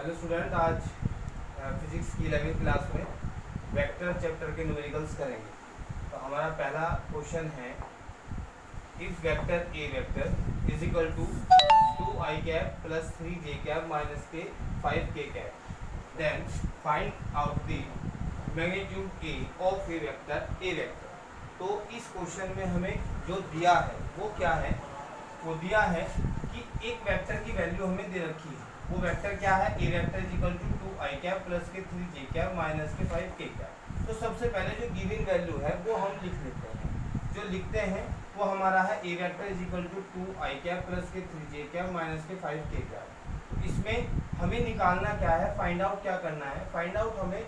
Hello student, आज physics की 11वीं क्लास में वेक्टर चैप्टर के न्यूमेरिकल्स करेंगे। तो हमारा पहला क्वेश्चन है, if vector a vector is equal to 2i cap plus 3j cap minus के 5k cap, then find out the magnitude a of a vector. तो इस क्वेश्चन में हमें जो दिया है वो क्या है, वो दिया है कि एक वेक्टर की वैल्यू हमें दे रखी है। वो वेक्टर क्या है, A vector is equal to 2i cap plus के 3j कैप माइनस के 5k कैप। तो सबसे पहले जो गिवन वैल्यू है वो हम लिख लेते हैं। जो लिखते हैं वो हमारा है A vector is equal to 2i cap plus के 3j कैप माइनस के 5k कैप। इसमें हमें निकालना क्या है, फाइंड आउट क्या करना है, फाइंड आउट हमें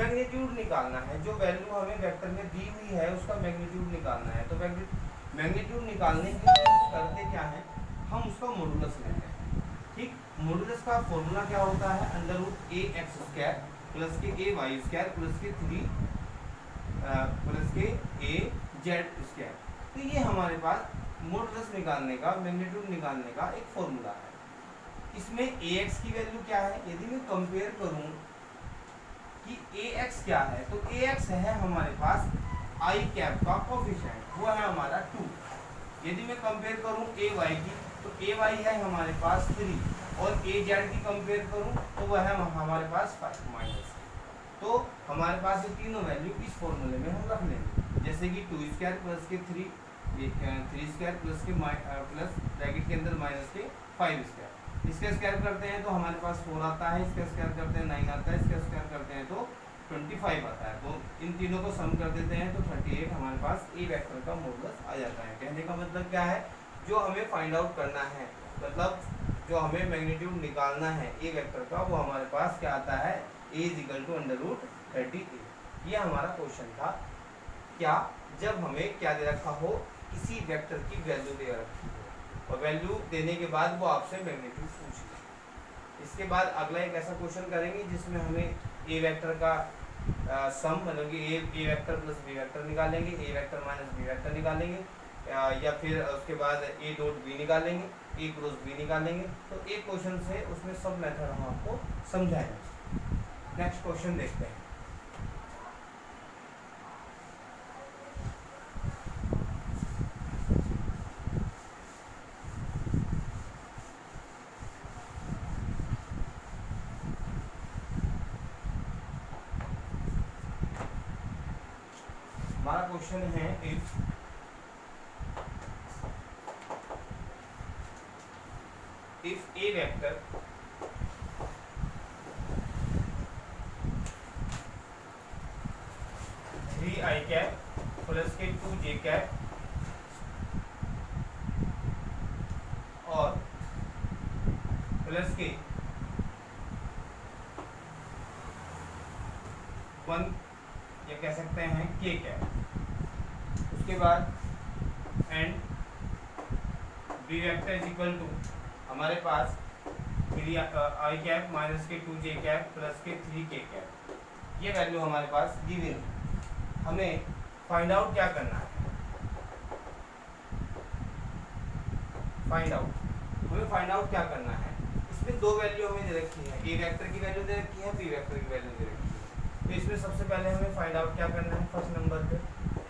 मैग्नीट्यूड निकालना है। जो वैल्यू हमें वेक्टर में दी हुई है उसका मैग्नीट्यूड निकालना है। तो मैग्नीट्यूड निकालने के लिए करते क्या है, हम उसका मॉडुलस लेते हैं। ठीक, मॉडुलस का फॉर्मूला क्या होता है, अंडर रूट ए एक्स स्क्वायर प्लस के ए वाई स्क्वायर प्लस के 3 प्लस के ए जेड स्क्वायर। तो ये हमारे पास मॉडुलस निकालने का, मैग्नीट्यूड निकालने का एक फॉर्मूला है। इसमें ए एक्स की वैल्यू क्या है, यदि मैं कंपेयर करूं कि ए एक्स क्या है, तो ए एक्स है हमारे पास आई कैप का कोफिशिएंट, वो है हमारा 2। यदि मैं कंपेयर करूं ए वाई की, तो ए वाई है हमारे पास 3, और ए जेड की कंपेयर करूं तो वह है हमारे पास 5 माइनस। तो हमारे पास ये तीनों वैल्यू इस फॉर्मूले में हम रख लेंगे, जैसे कि 2 स्क्वायर प्लस के 3 स्क्वायर प्लस के प्लस ब्रैकेट के अंदर माइनस के 5 स्क्वायर। इसका स्क्वायर करते हैं तो हमारे पास 4 आता है, इसका स्क्वायर करते हैं 9 आता है, इसका स्क्वायर करते हैं तो 25 आता है। तो इन तीनों को सम कर देते हैं तो 38 हमारे पास ए वेक्टर का मॉडुलस आ जाता है। कहने का मतलब क्या है, जो हमें फाइंड आउट करना है, मतलब जो हमें मैग्नीट्यूड निकालना है ए वेक्टर का, वो हमारे पास क्या आता है, A is equal to under root 38। ये हमारा क्वेश्चन था। क्या, जब हमें क्या दे रखा हो, किसी वेक्टर की वैल्यू दे रखी हो और वैल्यू देने के बाद वो आपसे मैग्नीट्यूड पूछ ले। इसके बाद अगला एक ऐसा क्वेश्चन करेंगे जिसमें हमें ए वेक्टर का सम, मतलब कि ए वेक्टर प्लस बी वेक्टर निकालेंगे, ए वेक्टर माइनस बी वेक्टर निकालेंगे, या फिर उसके बाद ए डॉट बी निकालेंगे, ए क्रॉस बी निकालेंगे। तो एक क्वेश्चन से उसमें सब मेथड हम आपको समझाएंगे। नेक्स्ट क्वेश्चन देखते हैं। हमारा क्वेश्चन है, if a vector i cap plus के 2j कैप और प्लस के 1 या कह सकते हैं k कैप, उसके बाद and b vector is equal to हमारे पास आई कैप माइनस के 2j कैप प्लस के 3k कैप। ये वैल्यू हमारे पास गिवन है। हमें फाइंड आउट क्या करना है, हमें फाइंड आउट क्या करना है। इसमें दो वैल्यू हमें दे रखी है, ए वेक्टर की वैल्यू दे रखी है, बी वेक्टर की वैल्यू दे रखी है। तो इसमें सबसे पहले हमें फाइंड आउट क्या करना है, फर्स्ट नंबर पे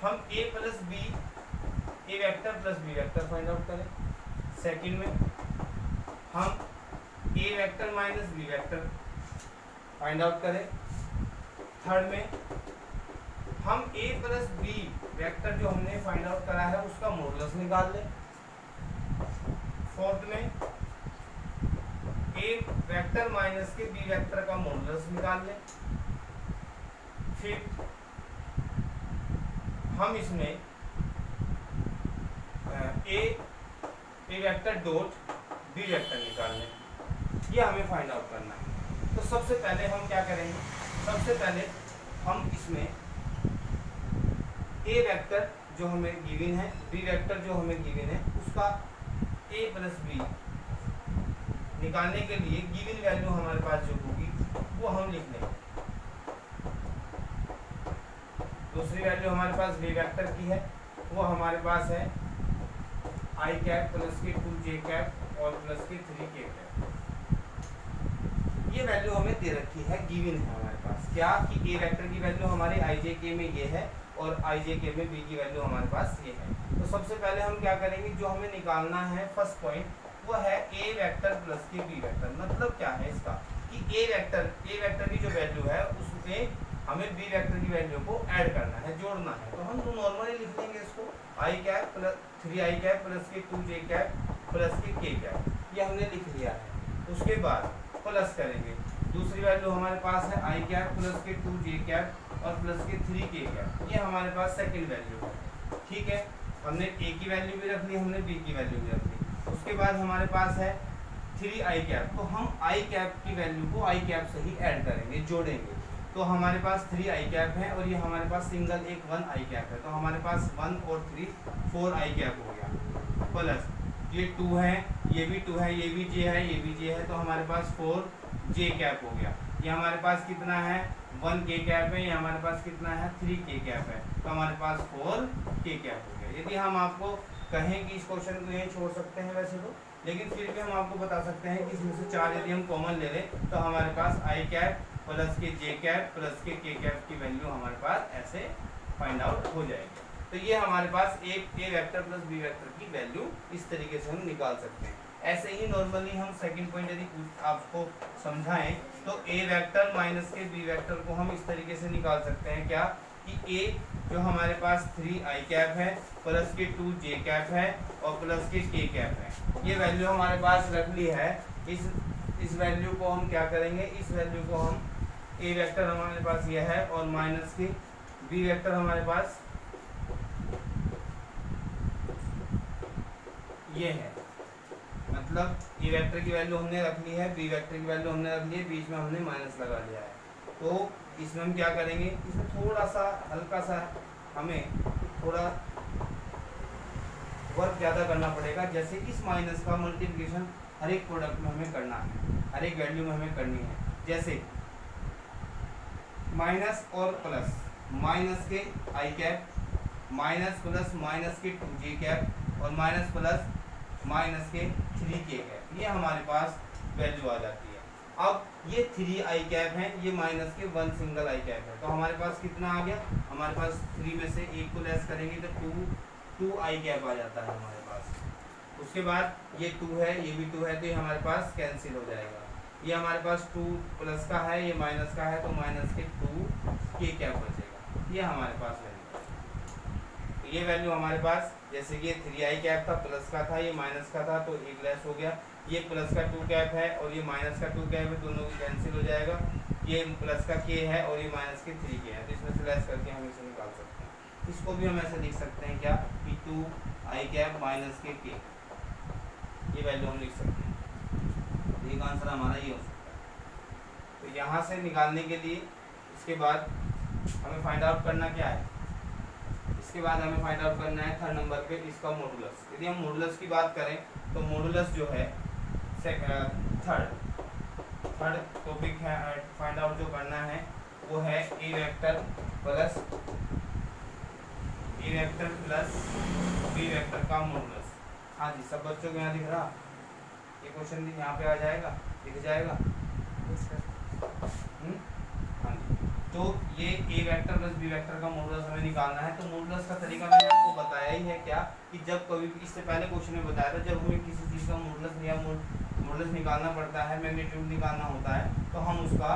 हम A plus B, A vector plus B vector find out करें। सेकंड में हम A vector minus B vector find out करें। थर्ड में हम ए प्लस बी वेक्टर जो हमने फाइंड आउट करा है उसका मॉडुलस निकाल लें। फोर्थ में ए वेक्टर माइनस के बी वेक्टर का मॉडुलस निकाल लें। फिफ्थ हम इसमें ए वेक्टर डॉट बी वेक्टर निकाल लें। ये हमें फाइंड आउट करना है। तो सबसे पहले हम क्या करेंगे, सबसे पहले हम इसमें ए वेक्टर जो हमें गिवन है, बी वेक्टर जो हमें गिवन है, उसका ए प्लस बी निकालने के लिए गिवन वैल्यू हमारे पास जो होगी वो हम लिख लेंगे। दूसरी वैल्यू हमारे पास बी वेक्टर की है, वो हमारे पास है आई कैप प्लस के 2j कैप और प्लस के 3k कैप। ये वैल्यू हमें दे रखी है, गिवन है हमारे पास क्या कि ए वेक्टर की वैल्यू हमारे आई जे के में ये है और आई जे के में बी की वैल्यू हमारे पास ये है। तो सबसे पहले हम क्या करेंगे, जो हमें निकालना है फर्स्ट पॉइंट वो है ए वेक्टर प्लस के बी वेक्टर। मतलब क्या है इसका कि ए वेक्टर की जो वैल्यू है उसमें हमें बी वेक्टर की वैल्यू को ऐड करना है, जोड़ना है। तो हम तो नॉर्मली लिख लेंगे इसको I cap plus 3i cap plus के 2j कैप प्लस के k कैप, ये हमने लिख लिया है। उसके बाद प्लस करेंगे, दूसरी वैल्यू हमारे पास है आई कैप प्लस के 2j कैप और प्लस के 3k कैप, ये हमारे पास सेकंड वैल्यू है। ठीक है, हमने a की वैल्यू भी रख ली, हमने b की वैल्यू भी रख ली। उसके बाद हमारे पास है 3i कैप, तो हम i कैप की वैल्यू को i कैप से ही ऐड करेंगे, जोड़ेंगे। तो हमारे पास 3i कैप है और ये हमारे पास सिंगल एक 1i कैप है, तो हमारे पास 1 और 3 4i कैप हो गया। प्लस ये 2 है, ये भी 2 है, ये भी j है, ये भी j है, तो हमारे पास 4j कैप हो गया। ये हमारे पास कितना है 1k कैप है, ये हमारे पास कितना है 3k कैप है, तो हमारे पास 4k कैप हो गया। यदि हम आपको कहें कि इस क्वेश्चन को नहीं छोड़ सकते हैं वैसे तो, लेकिन फिर भी हम आपको बता सकते हैं कि इसमें से 4 यदि हम कॉमन ले लें तो हमारे पास आई कैप प्लस के जे कैप प्लस के कैप की वैल्यू हमारे पास ऐसे फाइंड आउट हो जाएगी। तो ये हमारे पास एक ए वेक्टर प्लस बी वेक्टर की वैल्यू इस तरीके से हम निकाल सकते हैं। ऐसे ही नॉर्मली हम सेकंड पॉइंट यदि आपको समझाएं तो ए वेक्टर माइनस के बी वेक्टर को हम इस तरीके से निकाल सकते हैं क्या कि ए जो हमारे पास 3i कैप है प्लस के 2j कैप है और प्लस के k कैप है, ये वैल्यू हमारे पास रख ली है। इस वैल्यू को हम क्या करेंगे, इस वैल्यू को हम ए वेक्टर हमारे पास ये है और माइनस के बी वेक्टर हमारे पास ये है। मतलब ए वेक्टर की वैल्यू हमने रख ली है, बी वेक्टर की वैल्यू हमने रख ली है, बीच में हमने माइनस लगा लिया है। तो इसमें हम क्या करेंगे, इसमें थोड़ा सा हल्का सा हमें थोड़ा वर्क ज़्यादा करना पड़ेगा। जैसे इस माइनस का मल्टीप्लिकेशन हर एक प्रोडक्ट में हमें करना है, हर एक वैल्यू में हमें करनी है। जैसे माइनस और प्लस, माइनस के आई कैप माइनस प्लस माइनस के 2j कैप और माइनस प्लस माइनस के 3k कैप, ये हमारे पास वैल्यू आ जाती है। अब ये 3i कैप है, ये माइनस के 1 सिंगल i कैप है, तो हमारे पास कितना आ गया, हमारे पास 3 में से 1 को लेस करेंगे तो 2i कैप आ जाता है हमारे पास। उसके बाद ये 2 है, ये भी 2 है, तो ये हमारे पास कैंसिल हो जाएगा। ये हमारे पास 2 प्लस का है, ये माइनस का है, तो माइनस के 2k कैप बचेगा, ये हमारे पास वैल्यू है। तो ये वैल्यू हमारे पास, जैसे कि 3i कैप था, प्लस का था, ये माइनस का था, तो एक लेस हो गया। ये प्लस का 2 कैप है और ये माइनस का 2 कैप है, दोनों की कैंसिल हो जाएगा। ये प्लस का k है और ये माइनस के 3k है, तो इसमें से लेस करके हम इसे निकाल सकते हैं। इसको भी हम ऐसे लिख सकते हैं क्या कि 2i कैप माइनस के k, ये वैल्यू हम लिख सकते हैं। तो एक आंसर हमारा ये हो सकता है। तो यहाँ से निकालने के लिए इसके बाद हमें फाइंड आउट करना क्या है, इसके बाद हमें फाइंड आउट करना है थर्ड नंबर पे इसका मॉडुलस। यदि हम मॉडुलस की बात करें तो मॉडुलस जो है थर्ड टॉपिक है, फाइंड आउट जो करना है वो है A vector plus B vector का मॉडुलस। हाँ जी, सब बच्चों को यहाँ दिख रहा, ये क्वेश्चन भी यहाँ पे आ जाएगा, दिख जाएगा। हाँ जी, तो ये ए वेक्टर प्लस बी वेक्टर का मॉडुलस हमें निकालना है। तो मॉडुलस का तरीका मैंने आपको बताया ही है क्या कि जब कभी भी, इससे पहले क्वेश्चन में बताया था, जब हमें किसी चीज़ का मॉडुलस या मॉडुलस निकालना पड़ता है, मैग्नीट्यूड निकालना होता है, तो हम उसका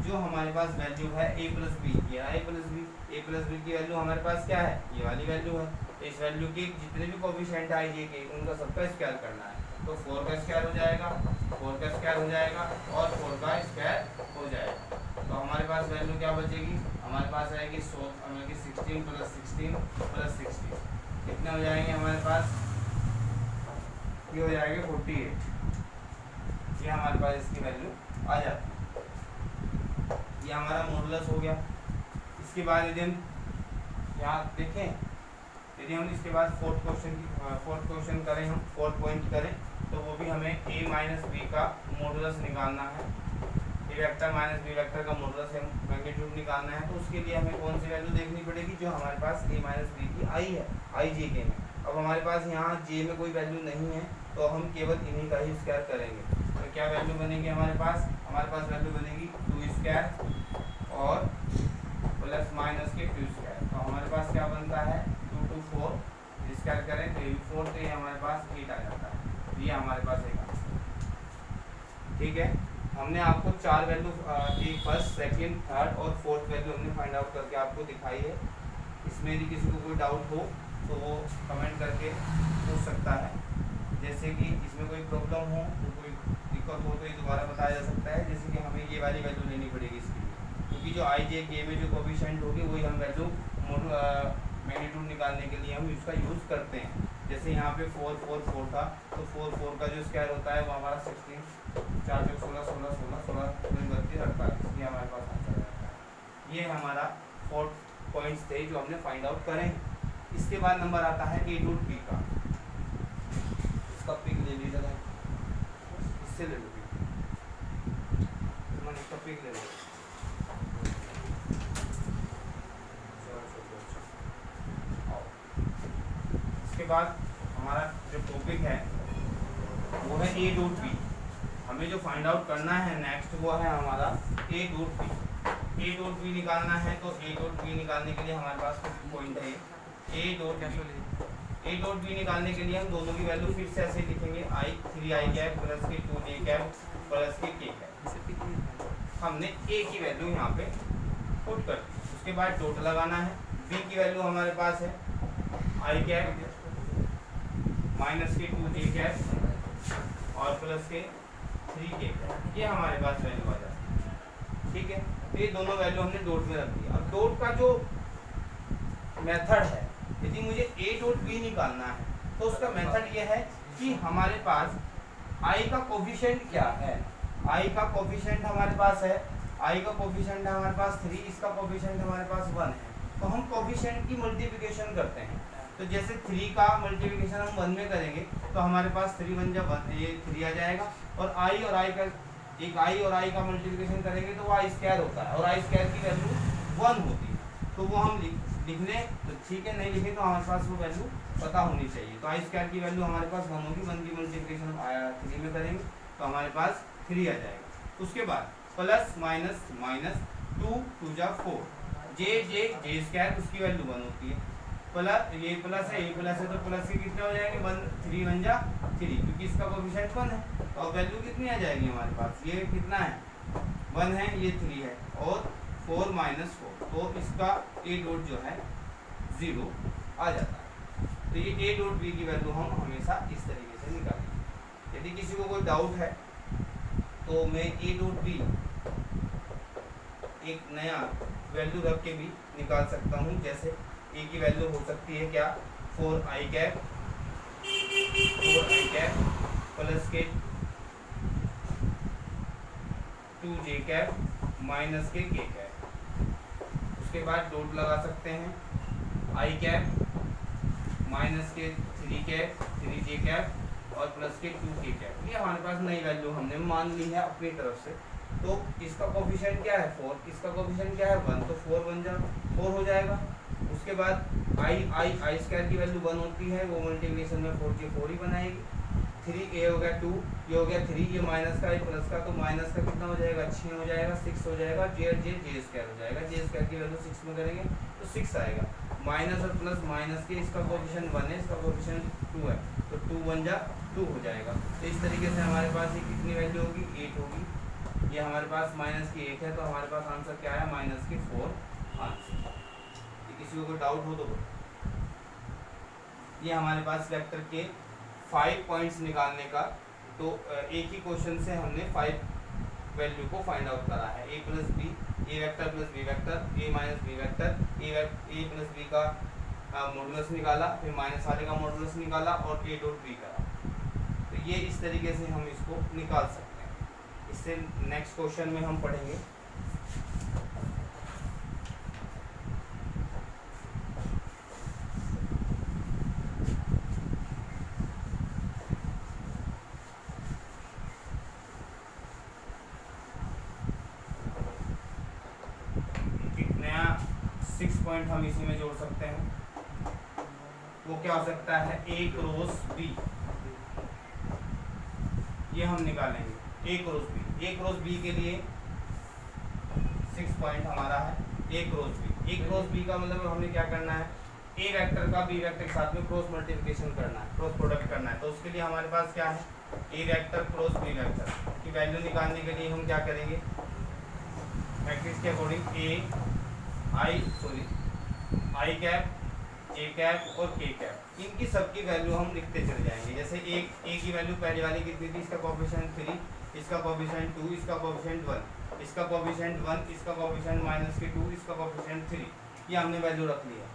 जो हमारे पास वैल्यू है a प्लस बी, ये a प्लस बी की वैल्यू हमारे पास क्या है, ये वाली वैल्यू है। तो इस वैल्यू के जितने भी कोफिशिएंट है i j के, उनका सबका स्क्वायर करना है। तो 4 का स्क्वायर हो जाएगा, 4 का स्क्वायर हो जाएगा और 4 का स्क्वायर हो जाएगा। तो हमारे पास वैल्यू क्या बचेगी, हमारे पास आएगी 16 प्लस 16 कितने हो जाएंगे हमारे पास, ये हो जाएगा 48। ये हमारे पास इसकी वैल्यू आ जाती है। ये हमारा मॉडुलस हो गया। इसके बाद यदि हम यहाँ देखें, यदि हम इसके बाद फोर्थ क्वेश्चन करें, हम फोर्थ पॉइंट करें, तो वो भी हमें a माइनस बी का मॉडुलस निकालना है। A vector minus B vector का मॉडुलस है, मैग्नीट्यूड निकालना है। तो उसके लिए हमें कौन सी वैल्यू देखनी पड़ेगी, जो हमारे पास a माइनस बी की आई है, आई जे के में। अब हमारे पास यहाँ j में कोई वैल्यू नहीं है, तो हम केवल इन्हीं का ही स्क्वायर करेंगे। तो क्या वैल्यू बनेगी हमारे पास, हमारे पास वैल्यू बनेगी 2 स्क्वायर और प्लस माइनस के 2 स्क्वायर। तो हमारे पास क्या बनता है 2 2 4 स्क्वायर करें तो 4, तो ये हमारे पास 8 आ जाता है। ये हमारे पास एक आंसर। ठीक है, हमने आपको 4 वैल्यू की फर्स्ट, सेकंड, थर्ड और फोर्थ वैल्यू हमने फाइंड आउट करके आपको दिखाई है। इसमें यदि किसी को कोई डाउट हो तो वो कमेंट करके पूछ सकता है। जैसे कि इसमें कोई प्रॉब्लम हो तो कोई दिक्कत हो तो ये दोबारा बताया जा सकता है। जैसे कि हमें ये वाली वैल्यू लेनी पड़ेगी इसके लिए, क्योंकि जो आई जे के में जो कोफिशिएंट होगी वही हम वैल्यू मैग्नीट्यूड निकालने के लिए हम इसका यूज़ करते हैं। जैसे यहाँ पे 4 4 4 था, तो 4 4 का जो स्क्वायर होता है वो हमारा 16, 4 16 16 16 16 32 48, ये हमारे पास आंसर रहता है। ये हमारा 4 पॉइंट्स थे जो हमने फाइंड आउट करें। इसके बाद नंबर आता है ए रूट बी का। इसका पिक ले लीजिएगा, इससे ले लो पिक, मैंने इसका पिक ले लो। इसके बाद हमारा जो टॉपिक है वो है ए डॉट बी। हमें जो फाइंड आउट करना है नेक्स्ट वो है हमारा a dot b. A dot b निकालना है, तो ए डॉट बी निकालने के लिए हमारे पास कुछ पॉइंट है। ए डॉट बी निकालने के लिए हम दोनों की वैल्यू फिर से ऐसे लिखेंगे, आई 3 आई कैप प्लस के 2 जे कैप प्लस के के कैप। हमने ए की वैल्यू यहाँ पे पुट कर दी। उसके बाद डॉट लगाना है। बी की वैल्यू हमारे पास है आई कैप माइनस के 2 जे कैप और प्लस के 3 के कैप। ये हमारे पास वैल्यू आ जाती है। ठीक है, तो ये दोनों वैल्यू हमने डॉट में रख दी। अब डॉट का जो मेथड है, यदि मुझे ए डॉट बी निकालना है तो उसका मेथड ये है कि हमारे पास आई का कोफिशिएंट क्या है। आई का कोफिशिएंट हमारे पास है, आई का कोफिशिएंट है हमारे पास 3, इसका कोफिशिएंट हमारे पास 1 है। तो हम कोफिशिएंट की मल्टीप्लिकेशन करते हैं। तो जैसे 3 का मल्टीप्लिकेशन हम 1 में करेंगे तो हमारे पास 3 1 जब 1 ये 3 आ जाएगा। और आई का एक आई और आई का मल्टीप्लिकेशन करेंगे तो वो आई स्क्वायर होता है, और आई स्क्वायर की वैल्यू 1 होती है। तो वो हम लिख लें तो ठीक है, नहीं लिखे तो हमारे पास वो वैल्यू पता होनी चाहिए। तो आई स्क्वायर की वैल्यू हमारे पास 1 होगी, 1 की मल्टीप्लिकेशन 3 में करेंगे तो हमारे पास 3 आ जाएगा। उसके बाद प्लस माइनस माइनस 2 2 जा 4, जे स्क्वायर उसकी वैल्यू 1 होती है। प्लस ये प्लस है, ये प्लस है, तो प्लस के कितने हो जाएंगे 1 3 1 जा 3, क्योंकि इसका कोफिशिएंट 1 है। और वैल्यू कितनी आ जाएगी हमारे पास, ये कितना है 1 है, ये 3 है और 4 माइनस 4, तो इसका ए डॉट जो है 0 आ जाता है। तो ये ए डॉट बी की वैल्यू हम हमेशा इस तरीके से निकालेंगे। यदि किसी को कोई डाउट है तो मैं ए डॉट बी एक नया वैल्यू रख के भी निकाल सकता हूँ। जैसे ए की वैल्यू हो सकती है क्या 4 आई कैप प्लस के 2 जे कैप माइनस के कैप। उसके बाद डॉट लगा सकते हैं, आई कैप माइनस के 3 कैप 3 जे कैप और प्लस के 2 के कैप। ये हमारे पास नई वैल्यू हमने मान ली है अपनी तरफ से। तो इसका कोफिशिएंट क्या है 4, इसका कोफिशिएंट क्या है 1, तो 4 1 जा 4 हो जाएगा। उसके बाद आई स्क्वायर की वैल्यू 1 होती है, वो मल्टीप्लिकेशन में 4 की 4 ही बनाएगी। 3 ए हो गया 2, ये हो गया 3, ये माइनस का ये प्लस का, तो माइनस का कितना हो जाएगा 6 हो जाएगा, 6 हो जाएगा। जे स्क्वायर हो जाएगा, जे स्क्वायर की वैल्यू 6 में करेंगे तो 6 आएगा। माइनस और प्लस माइनस के, इसका कोफिशिएंट 1 है, इसका कोफिशिएंट 2 है, तो 2 1 जा 2 हो जाएगा। तो इस तरीके से हमारे पास ये कितनी वैल्यू होगी 8 होगी। ये हमारे पास माइनस की 8 है, तो हमारे पास आंसर क्या है माइनस की 4 आंसर। किसी को कोई डाउट हो तो ये हमारे पास वेक्टर के 5 पॉइंट्स निकालने का, तो एक ही क्वेश्चन से हमने 5 वैल्यू को फाइंड आउट करा है। ए plus B, A vector plus B vector, A minus B vector, A plus B का मॉडुलस निकाला, फिर माइनस वाले का मॉडुलस निकाला और ए डॉट बी करा। तो ये इस तरीके से हम इसको निकाल सकते हैं। इससे नेक्स्ट क्वेश्चन में हम पढ़ेंगे पॉइंट हम इसी में जोड़ सकते हैं। वो क्या हो सकता है ए क्रॉस बी, ये हम निकालेंगे। ए क्रॉस बी के लिए 6 पॉइंट हमारा है ए क्रॉस बी का मतलब हमें क्या करना है, ए वेक्टर का बी वेक्टर के साथ में क्रॉस मल्टीप्लिकेशन करना है, क्रॉस प्रोडक्ट करना है। तो उसके लिए हमारे पास क्या है, A vector cross B vector की वैल्यू निकालने के लिए हम क्या करेंगे, मैट्रिक्स के according I cap, A cap और के कैप, इनकी सबकी वैल्यू हम लिखते चले जाएंगे। जैसे ए की वैल्यू पहले वाली कितनी थी, इसका कोएफिशिएंट 3, इसका कोएफिशिएंट 2, इसका कोएफिशिएंट 1, इसका कोएफिशिएंट 1, इसका कोएफिशिएंट -2, इसका कोएफिशिएंट 3, ये हमने वैल्यू रख लिया।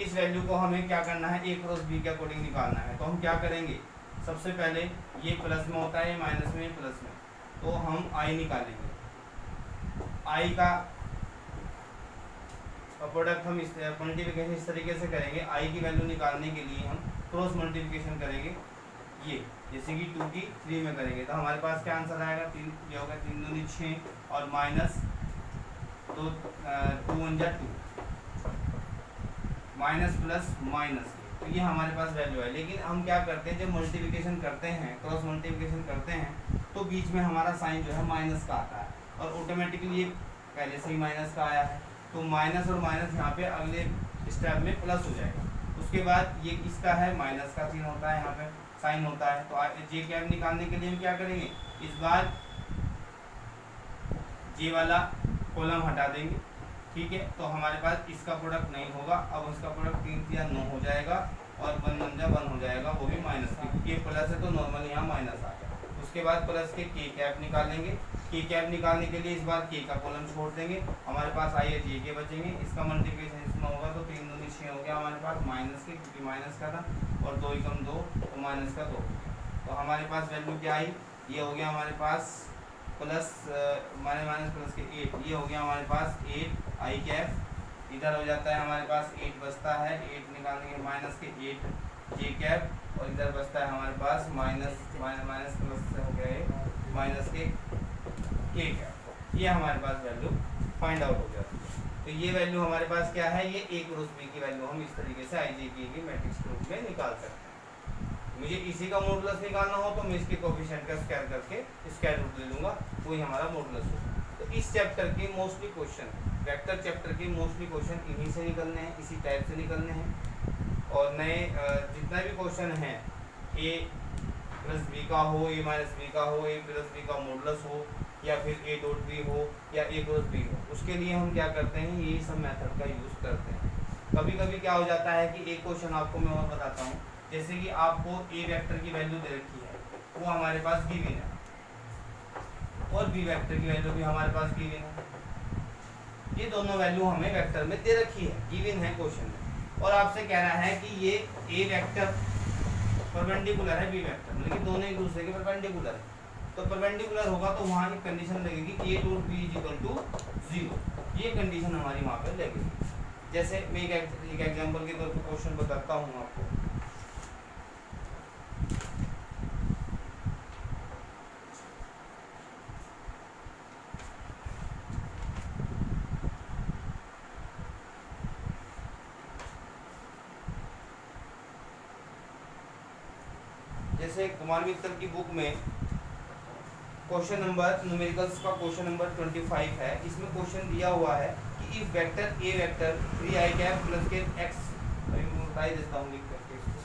इस वैल्यू को हमें क्या करना है, ए क्रॉस बी के अकॉर्डिंग निकालना है। तो हम क्या करेंगे, सबसे पहले ये प्लस में होता है, ये माइनस में, ये प्लस में, तो हम आई निकालेंगे। आई का प्रोडक्ट हम इस मल्टीप्लिकेशन इस तरीके से करेंगे। आई की वैल्यू निकालने के लिए हम क्रॉस मल्टीप्लिकेशन करेंगे, ये जैसे कि 2 की 3 में करेंगे तो हमारे पास क्या आंसर आएगा, 3 ये होगा 3 दूनी 6 और माइनस 2 1 जा 2 माइनस प्लस माइनस, तो ये हमारे पास वैल्यू है। लेकिन हम क्या करते हैं, जब मल्टीप्लिकेशन करते हैं, क्रॉस मल्टीप्लिकेशन करते हैं, तो बीच में हमारा साइन जो है माइनस का आता है और ऑटोमेटिकली ये पहले से ही माइनस का आया है, तो माइनस और माइनस यहाँ पे अगले स्टेप में प्लस हो जाएगा। उसके बाद ये किसका है, माइनस का चिन्ह होता है, यहाँ पे साइन होता है। तो जे कैप निकालने के लिए हम क्या करेंगे, इस बार जे वाला कॉलम हटा देंगे, ठीक है। तो हमारे पास इसका प्रोडक्ट नहीं होगा, अब इसका प्रोडक्ट 3 या 9 हो जाएगा और 1 1 जा 1 हो जाएगा, वो भी माइनस की, ये प्लस है तो नॉर्मल यहाँ माइनस आ गया। उसके बाद प्लस के कैप निकालेंगे, के कैप निकालने के लिए इस बार के का कॉलम छोड़ देंगे, हमारे पास आई जे के बचेंगे। इसका मल्टीप्लिकेशन इसमें होगा तो 3 दूनी 6 हो गया हमारे पास माइनस के, क्योंकि माइनस का था, और 2 एकम 2 तो माइनस का 2 हो गया। तो हमारे पास वैल्यू क्या आई, ये हो गया हमारे पास प्लस माइनस प्लस के 8, ये हो गया हमारे पास 8 आई कैप, इधर हो जाता है हमारे पास 8 बचता है, 8 निकालने के माइनस के 8 जे कैप, और इधर बचता है हमारे पास माइनस प्लस से हो गया माइनस के कैप। ये हमारे पास वैल्यू फाइंड आउट हो जाती है। तो ये वैल्यू हमारे पास क्या है, ये ए क्रॉस बी की वैल्यू हम इस तरीके से आई जे की मैट्रिक्स के रूप में निकाल सकते हैं। मुझे इसी का मॉडुलस निकालना हो तो मैं इसके कोएफिशिएंट का स्क्वायर करके स्क्वायर रूट ले लूँगा, वही हमारा मॉडुलस होगा। तो इस चैप्टर के मोस्टली क्वेश्चन, वेक्टर चैप्टर के मोस्टली क्वेश्चन इन्हीं से निकलने हैं, इसी टाइप से निकलने हैं। और नए जितना भी क्वेश्चन हैं, ए प्लस बी का हो, ए माइनस बी का हो, ए प्लस बी का मॉडुलस हो, या फिर ए डॉट बी हो, या ए क्रॉस बी हो, उसके लिए हम क्या करते हैं, यही सब मेथड का यूज़ करते हैं। कभी कभी क्या हो जाता है कि एक क्वेश्चन आपको मैं और बताता हूँ, जैसे कि आपको ए वेक्टर की वैल्यू दे रखी है, वो हमारे पास गिवन है, और बी वेक्टर की वैल्यू भी हमारे पास गिवन है। ये दोनों वैल्यू हमें वेक्टर में दे रखी है, गिवन है क्वेश्चन में, और आपसे कह रहा है कि ये ए वेक्टर परपेंडिकुलर है बी वेक्टर, लेकिन दोनों एक दूसरे के परपेंडिकुलर है। तो परपेंडिकुलर होगा तो वहाँ की कंडीशन लगेगी a dot b is equal to 0, ये कंडीशन हमारी वहाँ पर लगेगी। जैसे मैं एक एग्जांपल के तौर पर क्वेश्चन बताता हूँ आपको। जैसे कुमार मित्तल की बुक में क्वेश्चन नंबर न्यूमेरिकल्स का क्वेश्चन नंबर 25 है। इसमें क्वेश्चन दिया हुआ है कि if vector a vector 3i cap plus के एक्स, अभी मैं बता ही देता हूँ लिख करके इसको।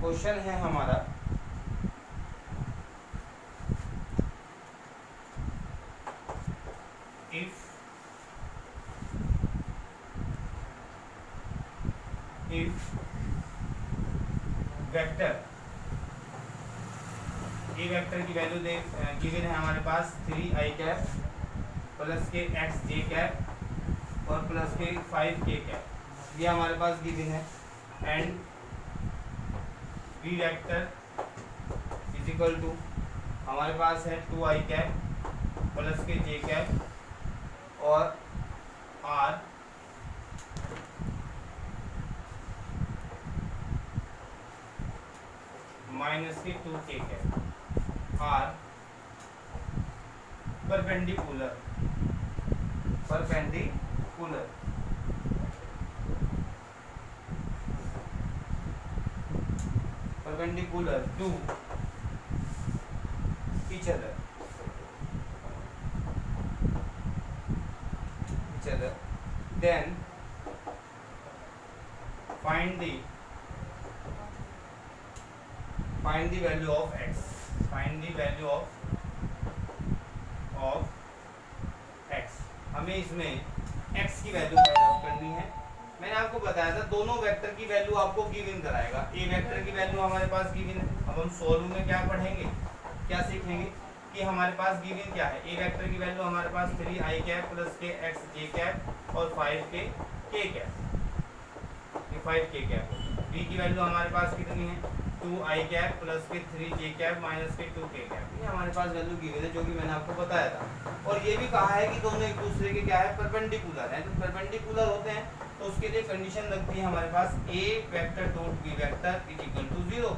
क्वेश्चन है हमारा इफ वेक्टर ए वेक्टर की वैल्यू दे गिवन है हमारे पास 3i कैप प्लस के x j कैप और प्लस के 5k कैप, ये हमारे पास गिवन है। And b vector is equal to हमारे पास है 2i कैप प्लस के j कैप और r माइनस के 2k cap, are perpendicular perpendicular to each other, then find the value of x, हमें इसमें x की वैल्यू फाइंड आउट करनी है। मैंने आपको बताया था दोनों वेक्टर की वैल्यू आपको गिवन कराएगा। ए वेक्टर की वैल्यू हमारे पास गिवन है। अब हम सॉल्व में क्या पढ़ेंगे, क्या सीखेंगे कि हमारे पास गिवन क्या है। ए वेक्टर की वैल्यू हमारे पास 3i कैप प्लस के x j कैप और 5k k कैप, ये 5k कैप। बी की वैल्यू हमारे पास कितनी है, 2i कैप प्लस के 3j कैप माइनस के 2k कैप। ये हमारे पास वैल्यू गिवन है जो कि मैंने आपको बताया था। और ये भी कहा है कि दोनों एक दूसरे के क्या है, परपेंडिकुलर है। तो परपेंडिकुलर होते हैं तो उसके लिए कंडीशन लगती है हमारे पास a वेक्टर डॉट b vector is equal to 0।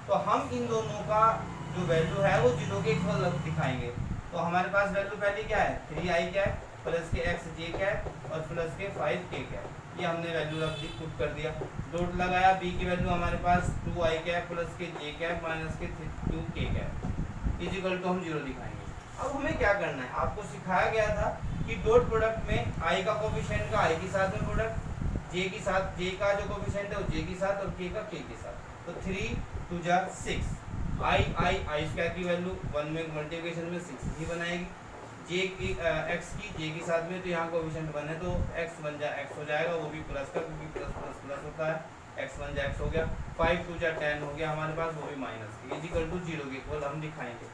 तो हम इन दोनों का जो वैल्यू है वो 0 के इक्वल दिखाएंगे। तो हमारे पास वैल्यू पहले क्या है, 3i कैप प्लस के x j कैप और प्लस के 5k कैप। ये हमने वैल्यू रख दी, पुट कर दिया, डॉट लगाया। b की वैल्यू हमारे पास 2i कैप प्लस के j कैप माइनस के 2k cap is equal to हम 0 दिखाएंगे। अब हमें क्या करना है, आपको सिखाया गया था कि डॉट प्रोडक्ट में i का कोफिशिएंट का i के साथ में प्रोडक्ट, j के साथ j का जो कोफिशिएंट है वो j के साथ और k का k के साथ। तो 3 2 जा 6, i स्क्वायर की वैल्यू 1 में मल्टीप्लिकेशन में 6 ही बनाएगी। j की x की j के साथ में, तो यहाँ कोफिशिएंट 1 है तो x 1 जा x हो जाएगा, वो भी प्लस का, क्योंकि प्लस प्लस प्लस होता है। x 1 जा x हो गया, 5 2 जा 10 हो गया हमारे पास, वो भी माइनस के इज इक्वल टू 0 के इक्वल हम दिखाएंगे।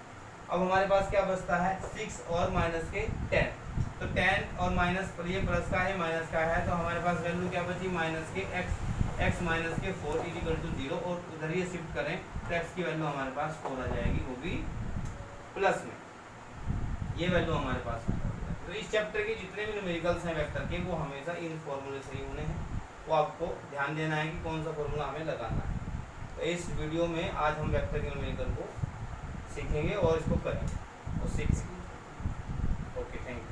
अब हमारे पास क्या बचता है, 6 और माइनस के 10। तो 10 और माइनस पर ये प्लस का है माइनस का है, तो हमारे पास वैल्यू क्या बची, माइनस के x माइनस के 4 इज इक्वल टू 0। और उधर ये शिफ्ट करें तो x की वैल्यू हमारे पास 4 आ जाएगी, वो भी प्लस में। ये वैल्यू हमारे पास है। तो इस चैप्टर के जितने भी न्यूमेरिकल्स हैं वेक्टर के, वो हमेशा इन फॉर्मूले से ही होने हैं। वो आपको ध्यान देना है कि कौन सा फॉर्मूला हमें लगाना है। तो इस वीडियो में आज हम वेक्टर के न्यूमेरिकल को सीखेंगे और इसको करेंगे और सीखेंगे। Okay, thank you.